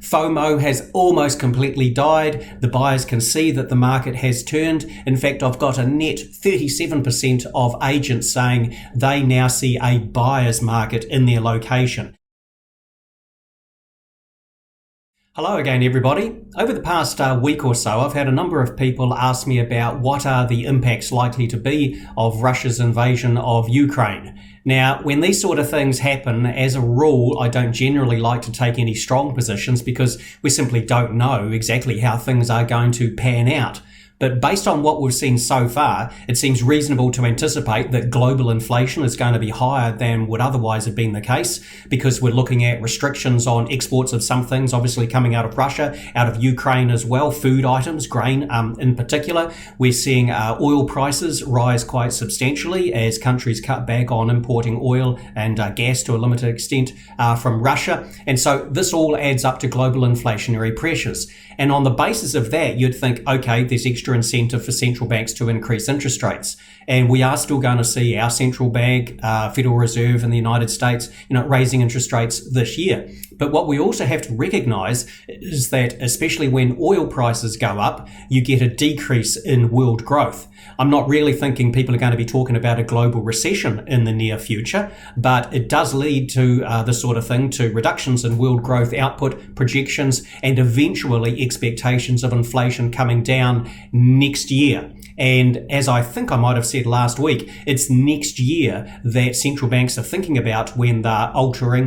FOMO has almost completely died. The buyers can see that the market has turned. In fact, I've got a net 37% of agents saying they now see a buyer's market in their location. Hello again, everybody. Over the past week or so, I've had a number of people ask me about what are the impacts likely to be of Russia's invasion of Ukraine. Now, when these sort of things happen, as a rule, I don't generally like to take any strong positions because we simply don't know exactly how things are going to pan out. But based on what we've seen so far, it seems reasonable to anticipate that global inflation is going to be higher than would otherwise have been the case, because we're looking at restrictions on exports of some things, obviously coming out of Russia, out of Ukraine as well, food items, grain in particular. We're seeing oil prices rise quite substantially as countries cut back on importing oil and gas to a limited extent from Russia. And so this all adds up to global inflationary pressures. And on the basis of that, you'd think, okay, there's extra incentive for central banks to increase interest rates. And we are still going to see our central bank, Federal Reserve in the United States, raising interest rates this year. But what we also have to recognize is that especially when oil prices go up, you get a decrease in world growth. I'm not really thinking people are going to be talking about a global recession in the near future, but it does lead to this sort of thing, to reductions in world growth output projections and eventually expectations of inflation coming down next year. And as I think I might have said last week, it's next year that central banks are thinking about when they're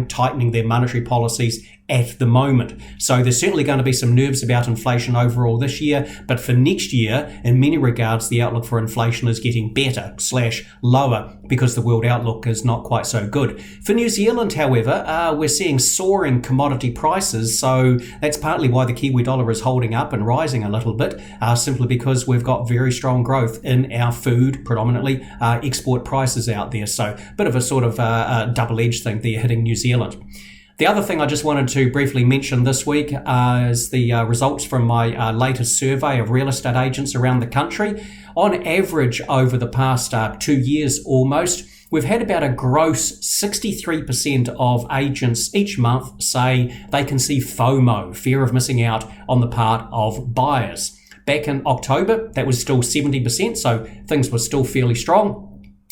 tightening their monetary policies at the moment. So there's certainly going to be some nerves about inflation overall this year, but for next year, in many regards, the outlook for inflation is getting better / lower because the world outlook is not quite so good. For New Zealand, however, we're seeing soaring commodity prices, so that's partly why the Kiwi dollar is holding up and rising a little bit, simply because we've got very strong growth in our food, predominantly export prices out there. So a bit of a sort of a double-edged thing there hitting New Zealand. The other thing I just wanted to briefly mention this week is the results from my latest survey of real estate agents around the country. On average, over the past 2 years almost, we've had about a gross 63% of agents each month say they can see FOMO, fear of missing out, on the part of buyers. Back in October, that was still 70%, so things were still fairly strong.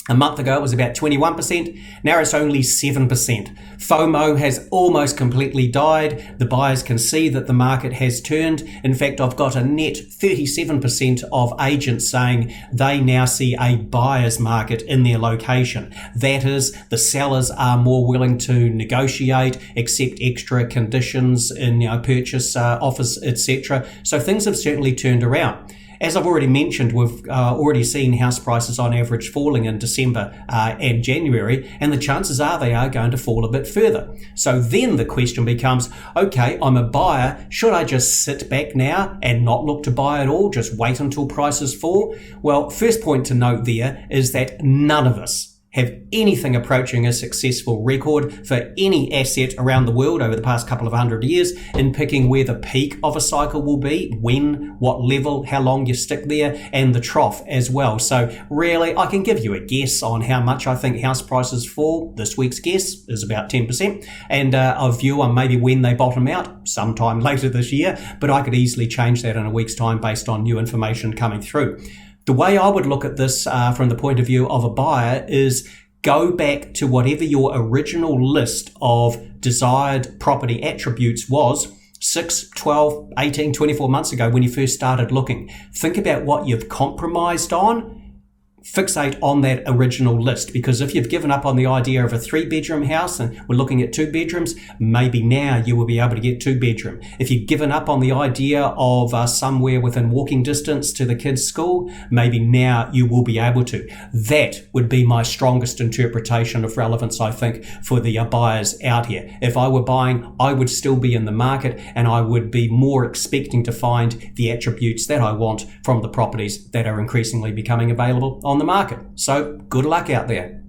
A month ago, it was about 21%. Now it's only 7%. FOMO has almost completely died. The buyers can see that the market has turned. In fact, I've got a net 37% of agents saying they now see a buyer's market in their location. That is, the sellers are more willing to negotiate, accept extra conditions in purchase offers, etc. So things have certainly turned around. As I've already mentioned, we've already seen house prices on average falling in December and January, and the chances are they are going to fall a bit further. So then the question becomes, okay, I'm a buyer. Should I just sit back now and not look to buy at all? Just wait until prices fall? Well, first point to note there is that none of us have anything approaching a successful record for any asset around the world over the past couple of 100 years in picking where the peak of a cycle will be, when, what level, how long you stick there, and the trough as well. So really, I can give you a guess on how much I think house prices fall. This week's guess is about 10%, and a view on maybe when they bottom out sometime later this year, but I could easily change that in a week's time based on new information coming through. The way I would look at this from the point of view of a buyer is go back to whatever your original list of desired property attributes was 6, 12, 18, 24 months ago when you first started looking. Think about what you've compromised on. Fixate on that original list, because if you've given up on the idea of a 3-bedroom house and we're looking at 2 bedrooms, maybe now you will be able to get 2-bedroom. If you've given up on the idea of somewhere within walking distance to the kids' school, maybe now you will be able to. That would be my strongest interpretation of relevance, I think, for the buyers out here. If I were buying, I would still be in the market and I would be more expecting to find the attributes that I want from the properties that are increasingly becoming available on the market. So good luck out there.